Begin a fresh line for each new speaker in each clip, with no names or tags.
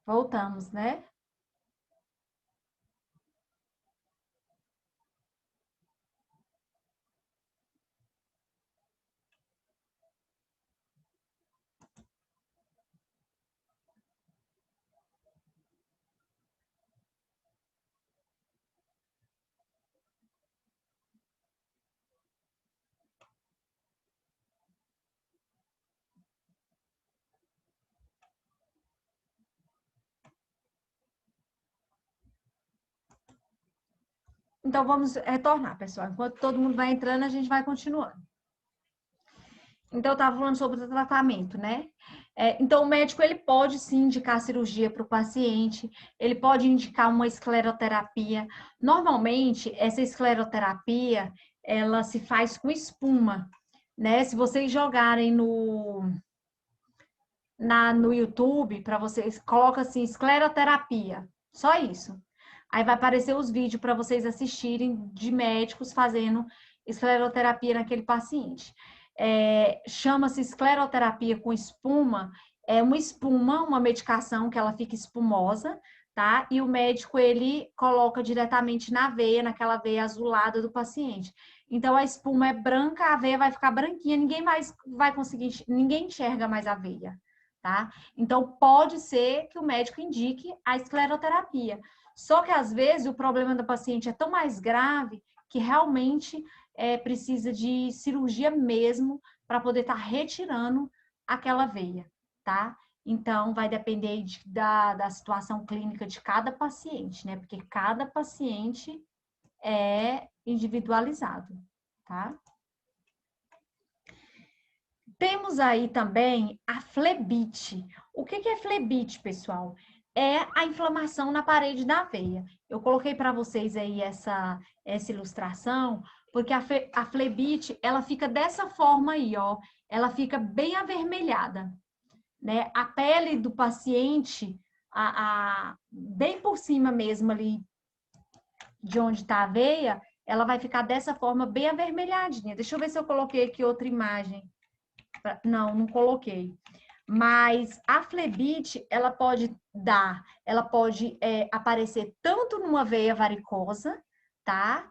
Voltamos, né? Então, vamos retornar, pessoal. Enquanto todo mundo vai entrando, a gente vai continuando. Então, eu estava falando sobre o tratamento, né? Então, o médico, ele pode sim indicar cirurgia para o paciente, ele pode indicar uma escleroterapia. Normalmente, essa escleroterapia, ela se faz com espuma, né? Se vocês jogarem no YouTube, para vocês, coloca assim, escleroterapia, só isso. Aí vai aparecer os vídeos para vocês assistirem de médicos fazendo escleroterapia naquele paciente. Chama-se escleroterapia com espuma, é uma espuma, uma medicação que ela fica espumosa, tá? E o médico, ele coloca diretamente na veia, naquela veia azulada do paciente. Então, a espuma é branca, a veia vai ficar branquinha, ninguém mais vai conseguir, ninguém enxerga mais a veia, tá? Então, pode ser que o médico indique a escleroterapia. Só que, às vezes, o problema do paciente é tão mais grave que realmente precisa de cirurgia mesmo para poder estar retirando aquela veia, tá? Então, vai depender da situação clínica de cada paciente, né? Porque cada paciente é individualizado, tá? Temos aí também a flebite. O que é flebite, pessoal? É a inflamação na parede da veia. Eu coloquei para vocês aí essa ilustração, porque a flebite, ela fica dessa forma aí, ó. Ela fica bem avermelhada, né? A pele do paciente, bem por cima mesmo ali, de onde está a veia, ela vai ficar dessa forma bem avermelhadinha. Deixa eu ver se eu coloquei aqui outra imagem. Não, não coloquei. Mas a flebite, ela pode aparecer tanto numa veia varicosa, tá?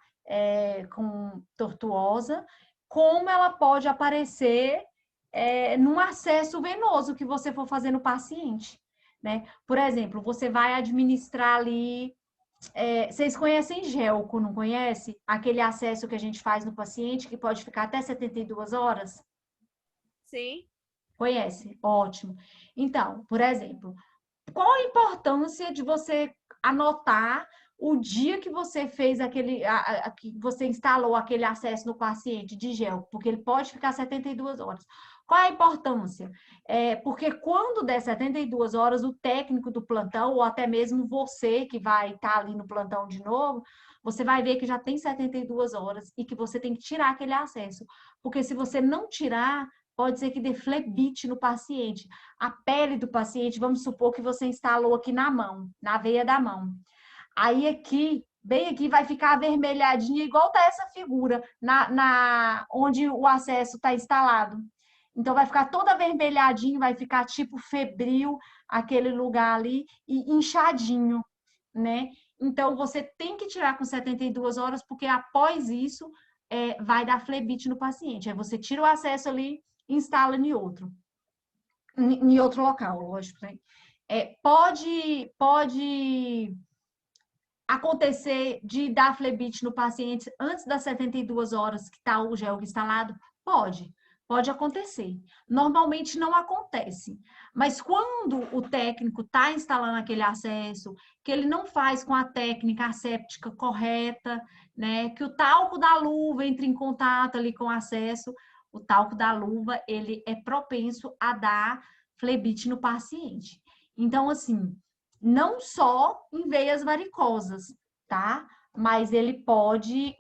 Com tortuosa, como ela pode aparecer num acesso venoso que você for fazer no paciente, né? Por exemplo, você vai administrar ali. Vocês conhecem gelco, não conhece? Aquele acesso que a gente faz no paciente que pode ficar até 72 horas?
Sim.
Conhece? Ótimo. Então, por exemplo, qual a importância de você anotar o dia que você fez que você instalou aquele acesso no paciente de gel, porque ele pode ficar 72 horas. Qual é a importância? Porque quando der 72 horas, o técnico do plantão, ou até mesmo você que vai estar ali no plantão de novo, você vai ver que já tem 72 horas e que você tem que tirar aquele acesso. Porque se você não tirar, pode ser que dê flebite no paciente. A pele do paciente, vamos supor que você instalou aqui na mão, na veia da mão. Aí aqui, bem aqui, vai ficar avermelhadinha, igual tá essa figura, onde o acesso está instalado. Então, vai ficar toda avermelhadinho, vai ficar tipo febril, aquele lugar ali, e inchadinho, né? Então, você tem que tirar com 72 horas, porque após isso, vai dar flebite no paciente. Aí você tira o acesso ali e instala em outro local, lógico, né? Pode acontecer de dar flebite no paciente antes das 72 horas que está o gel instalado? Pode acontecer. Normalmente não acontece, mas quando o técnico está instalando aquele acesso, que ele não faz com a técnica asséptica correta, né? Que o talco da luva entre em contato ali com o acesso, o talco da luva, ele é propenso a dar flebite no paciente. Então, assim, não só em veias varicosas, tá? Mas ele pode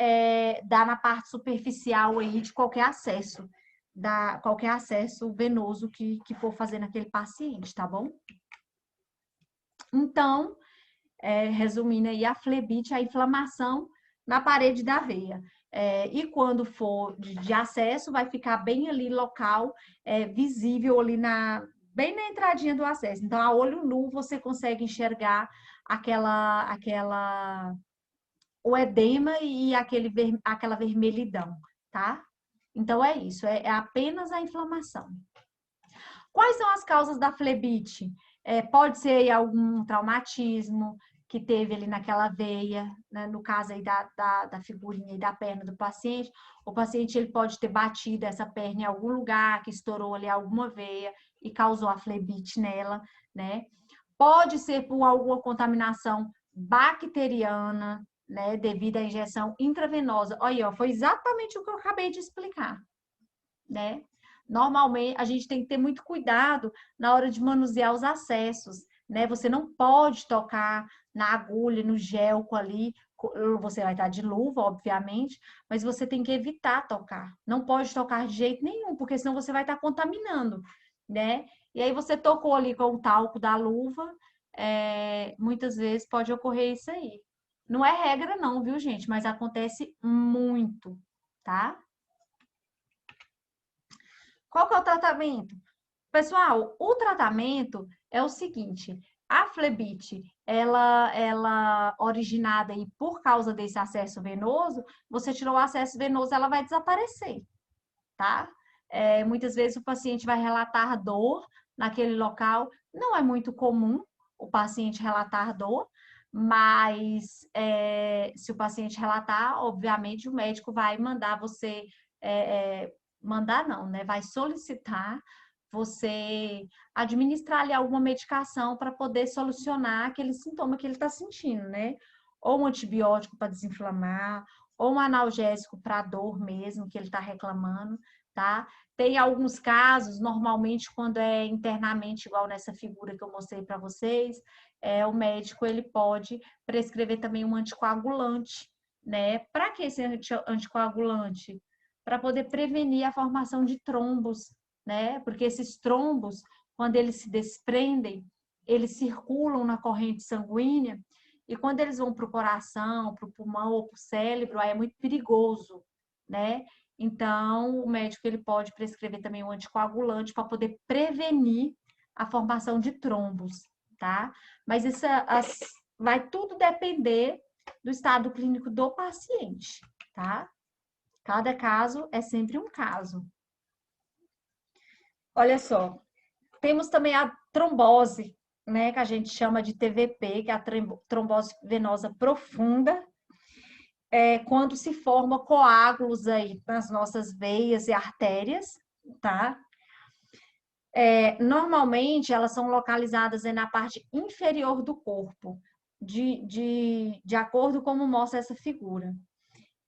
dar na parte superficial aí de qualquer acesso venoso que for fazer naquele paciente, tá bom? Então, resumindo aí, a flebite é a inflamação na parede da veia. E quando for de acesso, vai ficar bem ali local, visível ali bem na entradinha do acesso. Então, a olho nu, você consegue enxergar o edema e aquela vermelhidão, tá? Então, é isso, é apenas a inflamação. Quais são as causas da flebite? Pode ser aí algum traumatismo que teve ali naquela veia, né? No caso aí da figurinha e da perna do paciente. O paciente ele pode ter batido essa perna em algum lugar, que estourou ali alguma veia e causou a flebite nela, né? Pode ser por alguma contaminação bacteriana, né? Devido à injeção intravenosa. Olha aí, ó, foi exatamente o que eu acabei de explicar, né? Normalmente, a gente tem que ter muito cuidado na hora de manusear os acessos, né? Você não pode tocar na agulha, no gelco ali, você vai estar de luva, obviamente, mas você tem que evitar tocar. Não pode tocar de jeito nenhum, porque senão você vai estar contaminando, né? E aí você tocou ali com o talco da luva, muitas vezes pode ocorrer isso aí. Não é regra não, viu, gente? Mas acontece muito, tá? Qual que é o tratamento? Pessoal, o tratamento é o seguinte: a flebite, ela originada aí por causa desse acesso venoso, você tirou o acesso venoso, ela vai desaparecer, tá? Muitas vezes o paciente vai relatar dor naquele local. Não é muito comum o paciente relatar dor, mas se o paciente relatar, obviamente o médico vai mandar você, mandar não, né? Vai solicitar você administrar ali alguma medicação para poder solucionar aquele sintoma que ele está sentindo, né? Ou um antibiótico para desinflamar, ou um analgésico para a dor mesmo que ele está reclamando, tá? Tem alguns casos, normalmente quando é internamente, igual nessa figura que eu mostrei para vocês, o médico ele pode prescrever também um anticoagulante, né? Para que esse anticoagulante? Para poder prevenir a formação de trombos, né? Porque esses trombos, quando eles se desprendem, eles circulam na corrente sanguínea e quando eles vão para o coração, para o pulmão ou para o cérebro, aí é muito perigoso, né? Então, o médico ele pode prescrever também um anticoagulante para poder prevenir a formação de trombos, tá? Mas isso vai tudo depender do estado clínico do paciente, tá? Cada caso é sempre um caso. Olha só, temos também a trombose, né, que a gente chama de TVP, que é a trombose venosa profunda, quando se forma coágulos aí nas nossas veias e artérias, tá? Normalmente elas são localizadas aí na parte inferior do corpo, de acordo com como mostra essa figura.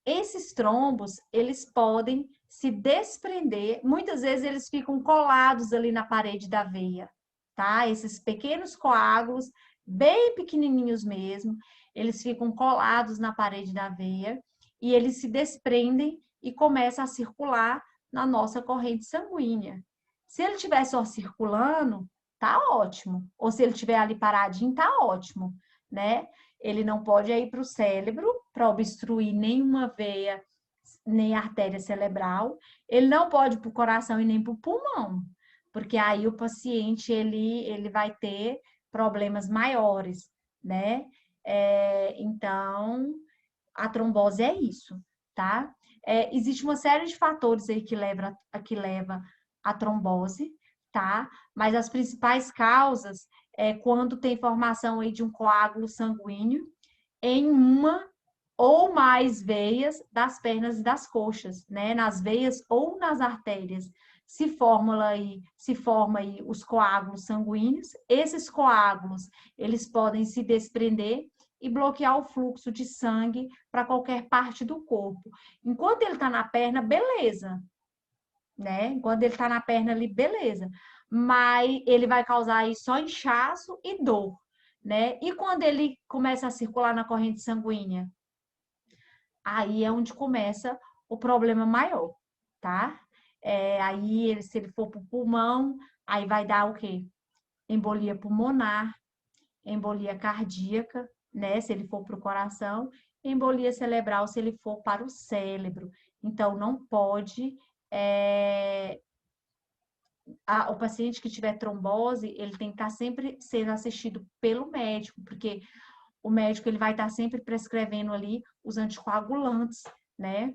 Esses trombos, eles podem se desprender, muitas vezes eles ficam colados ali na parede da veia, tá? Esses pequenos coágulos, bem pequenininhos mesmo, eles ficam colados na parede da veia e eles se desprendem e começam a circular na nossa corrente sanguínea. Se ele estiver só circulando, tá ótimo. Ou se ele estiver ali paradinho, tá ótimo, né? Ele não pode ir para o cérebro para obstruir nenhuma veia, nem artéria cerebral. Ele não pode ir para o coração e nem para o pulmão, porque aí o paciente ele vai ter problemas maiores, né? Então, a trombose é isso, tá? Existe uma série de fatores aí que leva a trombose, tá? Mas as principais causas é quando tem formação aí de um coágulo sanguíneo em uma ou mais veias das pernas e das coxas, né? Nas veias ou nas artérias. Se forma aí os coágulos sanguíneos. Esses coágulos, eles podem se desprender e bloquear o fluxo de sangue para qualquer parte do corpo. Enquanto ele está na perna, beleza, né? Enquanto ele está na perna ali, beleza. Mas ele vai causar aí só inchaço e dor, né? E quando ele começa a circular na corrente sanguínea? Aí é onde começa o problema maior, tá? Aí, se ele for para o pulmão, aí vai dar o quê? Embolia pulmonar, embolia cardíaca, né? Se ele for para o coração, embolia cerebral se ele for para o cérebro. Então, não pode o paciente que tiver trombose, ele tem que estar sempre sendo assistido pelo médico, porque o médico ele vai estar sempre prescrevendo ali os anticoagulantes, né?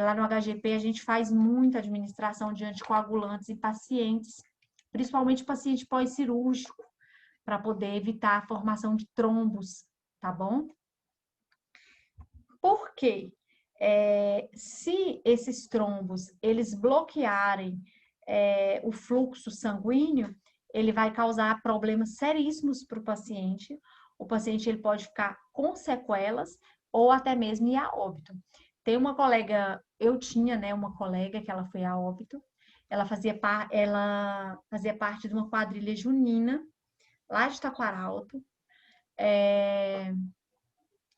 Lá no HGP a gente faz muita administração de anticoagulantes em pacientes, principalmente paciente pós-cirúrgico, para poder evitar a formação de trombos, tá bom? Por quê? Se esses trombos eles bloquearem o fluxo sanguíneo, ele vai causar problemas seríssimos para o paciente. O paciente ele pode ficar com sequelas ou até mesmo ir a óbito. Tem uma colega, eu tinha, né, uma colega que ela foi a óbito. Ela fazia parte de uma quadrilha junina lá de Taquaralto.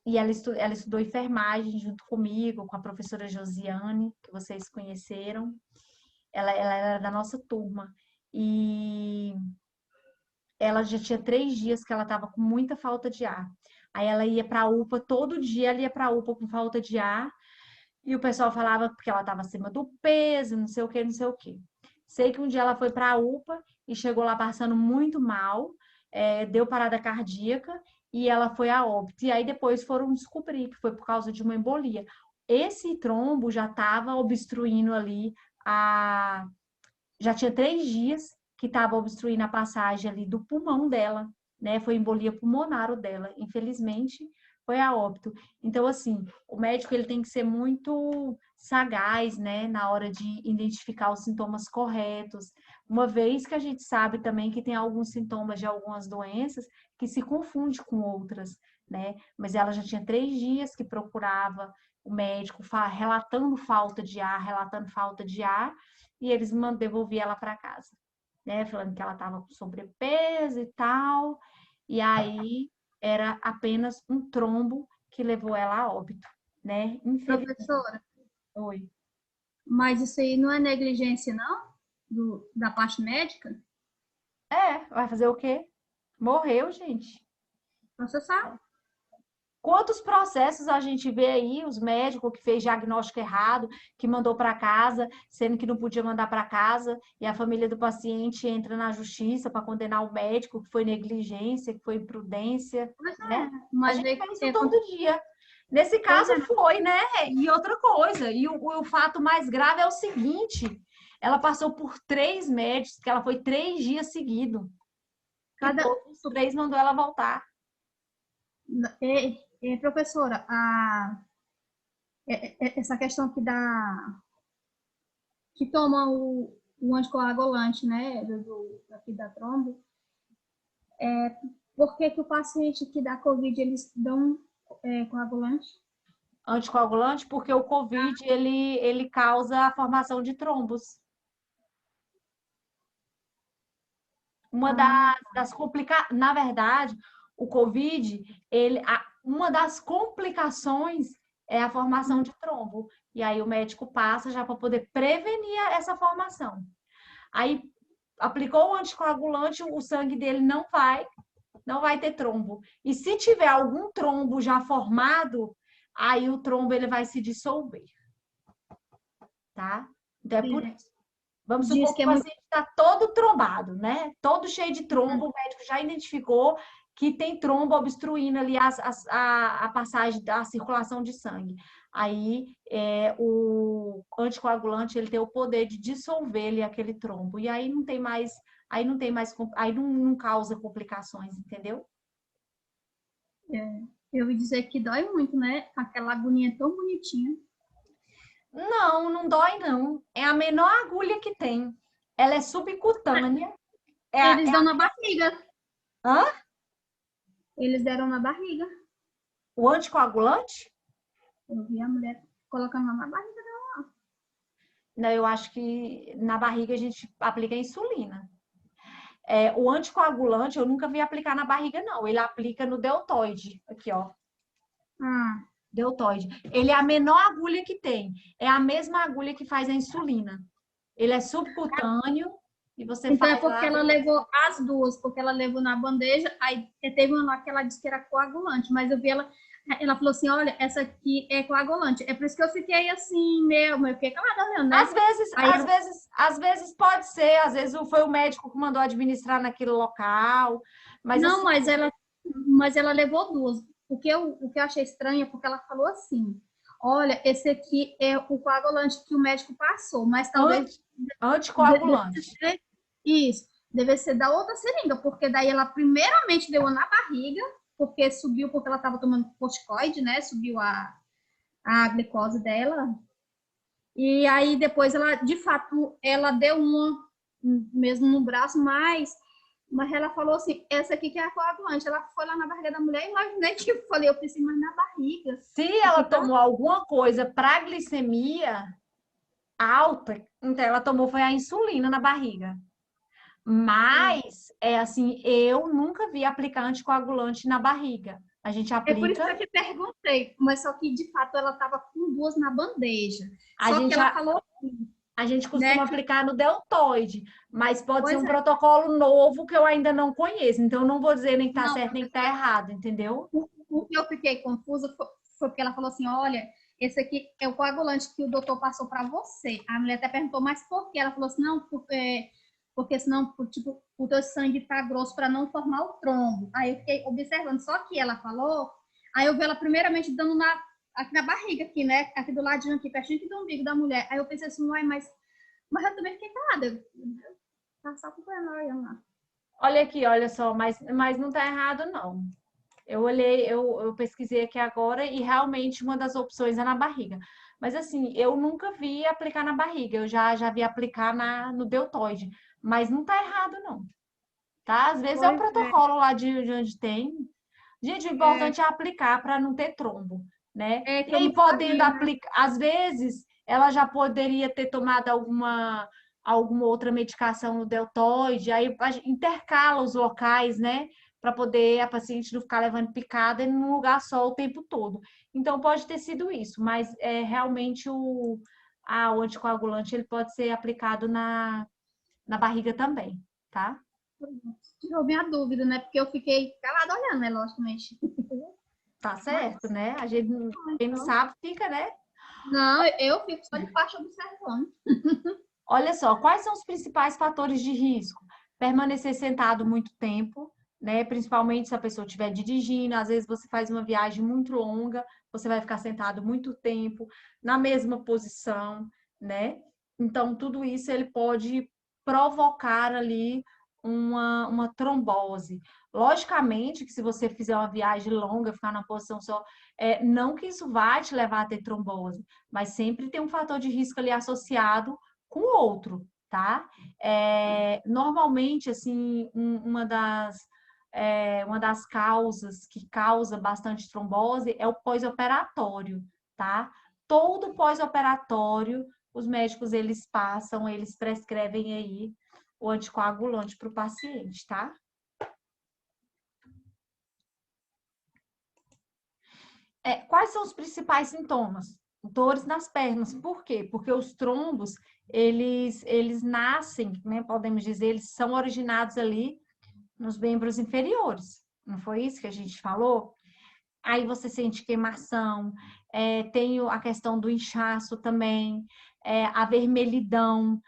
E ela estudou enfermagem junto comigo, com a professora Josiane, que vocês conheceram. Ela era da nossa turma. E ela já tinha 3 dias que ela estava com muita falta de ar. Aí ela ia para a UPA, todo dia ela ia para a UPA com falta de ar. E o pessoal falava que ela estava acima do peso, não sei o que, não sei o que. Sei que um dia ela foi para a UPA e chegou lá passando muito mal, deu parada cardíaca e ela foi a óbito. E aí depois foram descobrir que foi por causa de uma embolia. Esse trombo já estava obstruindo ali já tinha 3 dias que estava obstruindo a passagem ali do pulmão dela, né? Foi embolia pulmonar o dela. Infelizmente, foi a óbito. Então, assim, o médico ele tem que ser muito sagaz, né, na hora de identificar os sintomas corretos. Uma vez que a gente sabe também que tem alguns sintomas de algumas doenças que se confunde com outras, né? Mas ela já tinha 3 dias que procurava o médico relatando falta de ar, e eles devolviam ela para casa, né? Falando que ela estava com sobrepeso e tal. E aí era apenas um trombo que levou ela a óbito, né? Infelizmente.
Professora,
Oi.
mas isso aí não é negligência, não? Da parte médica?
Vai fazer o quê? Morreu, gente.
Processar.
Quantos processos a gente vê aí, os médicos que fez diagnóstico errado, que mandou para casa, sendo que não podia mandar para casa, e a família do paciente entra na justiça para condenar o médico, que foi negligência, que foi imprudência,
Pois é,
né? A
mas
gente vê isso todo dia. Nesse caso foi, né? E outra coisa, e o fato mais grave é o seguinte, ela passou por 3 médicos, que ela foi 3 dias seguidos. E todos os 3 mandou ela voltar.
Professora, essa questão que toma o anticoagulante, né, aqui da trombo, por que o paciente que dá Covid, eles dão coagulante?
Anticoagulante, porque o Covid, ele causa a formação de trombos. Uma das complicações, na verdade, o Covid, uma das complicações é a formação de trombo. E aí o médico passa já para poder prevenir essa formação. Aí aplicou o anticoagulante, o sangue dele não vai ter trombo. E se tiver algum trombo já formado, aí o trombo ele vai se dissolver. Tá? Então é por isso. Vamos supor que o paciente está todo trombado, né? Todo cheio de trombo, o médico já identificou que tem trombo obstruindo ali a passagem da circulação de sangue. Aí o anticoagulante ele tem o poder de dissolver ali aquele trombo. E aí não causa complicações, entendeu?
Eu ouvi dizer que dói muito, né? Aquela agulhinha tão bonitinha.
Não dói, não. É a menor agulha que tem. Ela é subcutânea.
Eles dão na barriga.
Hã?
Eles deram na barriga.
O anticoagulante?
Eu vi a mulher colocando na barriga dela.
Não, eu acho que na barriga a gente aplica a insulina. O anticoagulante eu nunca vi aplicar na barriga, não. Ele aplica no deltoide. Aqui, ó. Deltoide. Ele é a menor agulha que tem. É a mesma agulha que faz a insulina. Ele é subcutâneo e você
então
faz.
É porque ela levou as duas, porque ela levou na bandeja, aí teve uma lá que ela disse que era coagulante, mas eu vi ela Ela falou assim, olha, essa aqui é coagulante. É por isso que eu fiquei assim, eu fiquei calada olhando, né? Aí
Às vezes pode ser, às vezes foi o médico que mandou administrar naquele local, mas
não,
assim,
mas ela levou duas. O que eu achei estranho é porque ela falou assim, olha, esse aqui é o coagulante que o médico passou, mas talvez deve
anticoagulante.
ser isso, deve ser da outra seringa, porque daí ela primeiramente deu uma na barriga, porque ela estava tomando corticoide, né? Subiu a glicose dela. E aí depois ela, de fato, ela deu uma mesmo no braço, mas ela falou assim, essa aqui que é a coagulante. Ela foi lá na barriga da mulher e imaginei que eu falei, eu pensei, mas na barriga.
Se ela tomou alguma coisa para glicemia alta, então ela tomou foi a insulina na barriga. Mas é assim, eu nunca vi aplicar anticoagulante na barriga. A gente
É por isso que
aplica,
eu te perguntei, mas só que de fato ela estava com duas na bandeja.
a
Só que
gente
ela
a,
falou,
a gente costuma
né, que
aplicar no deltoide, mas pode ser
pois
um
é,
protocolo novo que eu ainda não conheço. Então eu não vou dizer nem que tá
não,
certo nem que tá errado, entendeu?
o que eu fiquei confusa foi porque ela falou assim, olha, esse aqui é o coagulante que o doutor passou para você. A mulher até perguntou, mas por quê? Ela falou assim, não, porque senão, tipo, o teu sangue tá grosso para não formar o trombo. Aí eu fiquei observando, só que ela falou, aí eu vi ela primeiramente dando aqui na barriga, aqui, né? Aqui do ladinho, aqui, pertinho aqui do umbigo da mulher. Aí eu pensei assim, uai, mas eu também fiquei calada. Eu tava só acompanhando ela olhando lá.
Olha aqui, olha só, mas não tá errado, não. Eu olhei, eu pesquisei aqui agora e realmente uma das opções é na barriga. Mas assim, eu nunca vi aplicar na barriga, eu já vi aplicar no deltoide. Mas não tá errado, não. Tá? Às vezes é o
Pois é,
protocolo lá de onde tem. Gente, o
é,
importante é aplicar para não ter trombo, né?
é
E
que eu
aí,
não
podendo
sabia, né?
aplicar, às vezes, ela já poderia ter tomado alguma outra medicação no deltoide, aí intercala os locais, né? Para poder a paciente não ficar levando picada em um lugar só o tempo todo. Então, pode ter sido isso, mas realmente o anticoagulante ele pode ser aplicado na barriga também, tá?
Tirou minha dúvida, né? Porque eu fiquei calada olhando, né? Logicamente.
Tá certo,
Mas,
né? A gente, quem não
então,
sabe, fica, né?
não, eu fico só de parte observando.
Olha só, quais são os principais fatores de risco? Permanecer sentado muito tempo, né? Principalmente se a pessoa estiver dirigindo, às vezes você faz uma viagem muito longa, você vai ficar sentado muito tempo, na mesma posição, né? Então, tudo isso ele pode provocar ali uma trombose. Logicamente que se você fizer uma viagem longa, ficar na posição só, não que isso vai te levar a ter trombose, mas sempre tem um fator de risco ali associado com o outro, tá? Normalmente, assim, uma das causas que causa bastante trombose é o pós-operatório, tá? Todo pós-operatório, os médicos, eles prescrevem aí o anticoagulante para o paciente, tá? Quais são os principais sintomas? Dores nas pernas. Por quê? Porque os trombos, eles nascem, né? Podemos dizer, eles são originados ali nos membros inferiores. Não foi isso que a gente falou? Aí você sente queimação, tem a questão do inchaço também, a vermelhidão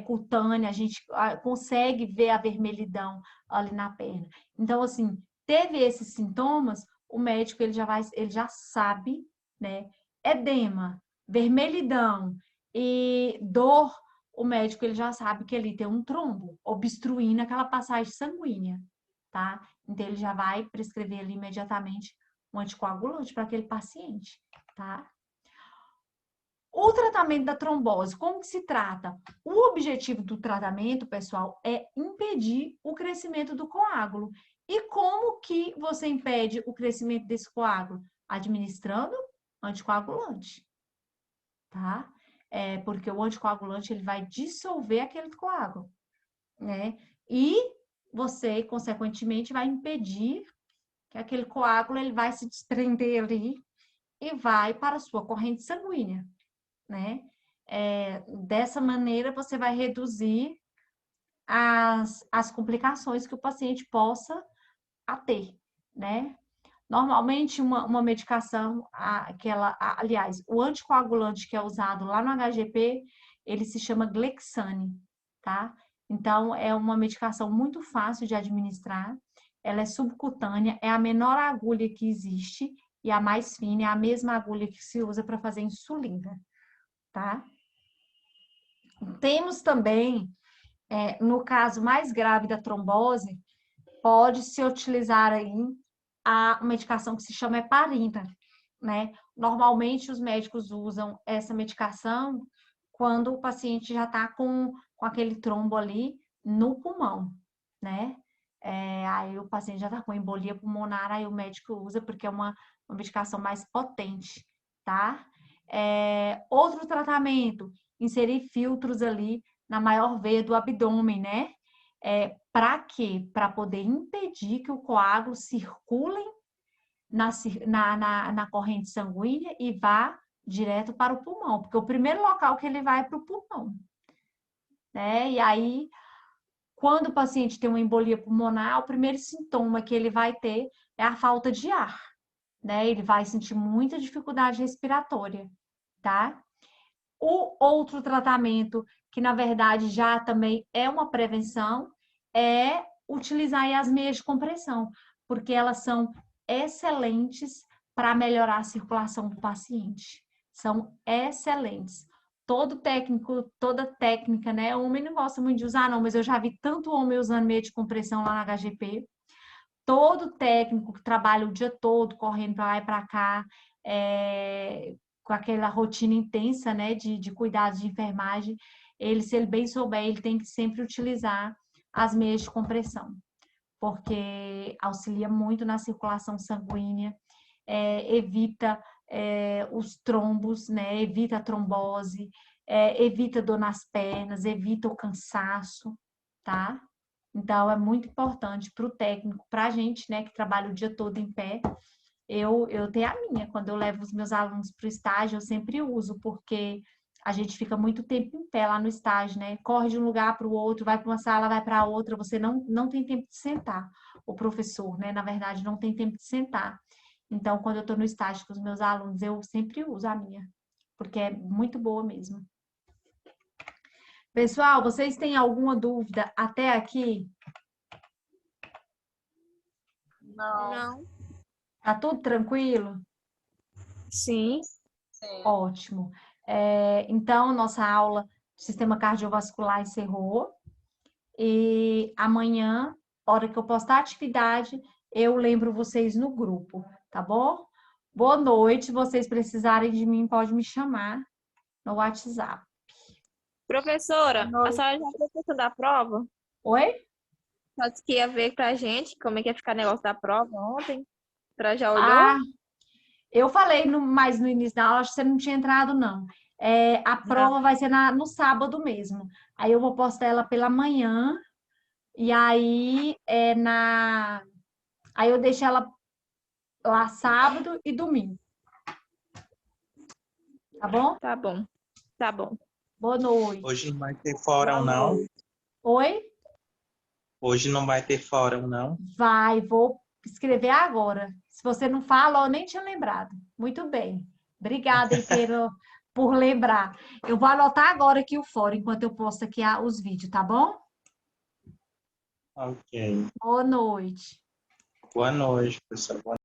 cutânea, a gente consegue ver a vermelhidão ali na perna. Então, assim, teve esses sintomas, o médico ele já sabe, né? Edema, vermelhidão e dor, o médico ele já sabe que ali tem um trombo obstruindo aquela passagem sanguínea, tá? Então ele já vai prescrever ali imediatamente um anticoagulante para aquele paciente, tá? O tratamento da trombose, como que se trata? O objetivo do tratamento, pessoal, é impedir o crescimento do coágulo. E como que você impede o crescimento desse coágulo? Administrando anticoagulante, tá? Porque o anticoagulante ele vai dissolver aquele coágulo, né? E você, consequentemente, vai impedir que aquele coágulo ele vai se desprender ali e vai para a sua corrente sanguínea, né? Dessa maneira, você vai reduzir as complicações que o paciente possa ter, né? Normalmente, uma medicação, aliás, o anticoagulante que é usado lá no HGP, ele se chama Glexane, tá? Então, é uma medicação muito fácil de administrar, ela é subcutânea, é a menor agulha que existe e a mais fina, é a mesma agulha que se usa para fazer insulina, tá? Temos também, no caso mais grave da trombose, pode-se utilizar aí a medicação que se chama heparina, né? Normalmente os médicos usam essa medicação quando o paciente já está com aquele trombo ali no pulmão, né? Aí o paciente já está com embolia pulmonar, aí o médico usa porque é uma medicação mais potente, tá? Outro tratamento, inserir filtros ali na maior veia do abdômen, né? Para quê? Para poder impedir que o coágulo circule na corrente sanguínea e vá direto para o pulmão, porque o primeiro local que ele vai é para o pulmão, né? E aí, quando o paciente tem uma embolia pulmonar, o primeiro sintoma que ele vai ter é a falta de ar, né? Ele vai sentir muita dificuldade respiratória, tá? O outro tratamento, que na verdade já também é uma prevenção, é utilizar aí as meias de compressão, porque elas são excelentes para melhorar a circulação do paciente. São excelentes. Todo técnico, toda técnica, né? O homem não gosta muito de usar, não, mas eu já vi tanto homem usando meia de compressão lá na HGP. Todo técnico que trabalha o dia todo, correndo para lá e para cá, com aquela rotina intensa, né, de cuidados de enfermagem, se ele bem souber, ele tem que sempre utilizar as meias de compressão, porque auxilia muito na circulação sanguínea, evita os trombos, né, evita a trombose, evita dor nas pernas, evita o cansaço, tá? Então, é muito importante para o técnico, para a gente, né, que trabalha o dia todo em pé. Eu tenho a minha, quando eu levo os meus alunos para o estágio, eu sempre uso, porque a gente fica muito tempo em pé lá no estágio, né? Corre de um lugar para o outro, vai para uma sala, vai para outra, você não tem tempo de sentar. O professor, né, na verdade, não tem tempo de sentar. Então, quando eu estou no estágio com os meus alunos, eu sempre uso a minha, porque é muito boa mesmo. Pessoal, vocês têm alguma dúvida até aqui?
Não.
Tá tudo tranquilo?
Sim.
Ótimo. Então, nossa aula de sistema cardiovascular encerrou. E amanhã, hora que eu postar a atividade, eu lembro vocês no grupo, tá bom? Boa noite. Se vocês precisarem de mim, pode me chamar no WhatsApp.
Professora, a senhora já fez a questão da prova?
Oi?
Só disse que ia ver pra gente como é que ia ficar o negócio da prova ontem. A senhora já olhou?
Ah, eu falei mais no início da aula, acho que você não tinha entrado, não. A prova vai ser no sábado mesmo. Aí eu vou postar ela pela manhã. E aí, aí eu deixo ela lá sábado e domingo. Tá bom?
Tá bom. Tá bom.
Boa noite.
Hoje não vai ter fórum, não?
Oi?
Hoje não vai ter fórum, não?
Vou escrever agora. Se você não fala, eu nem tinha lembrado. Muito bem. Obrigada, Inteiro, por lembrar. Eu vou anotar agora aqui o fórum, enquanto eu posto aqui os vídeos, tá bom?
Ok.
Boa noite.
Boa noite, pessoal.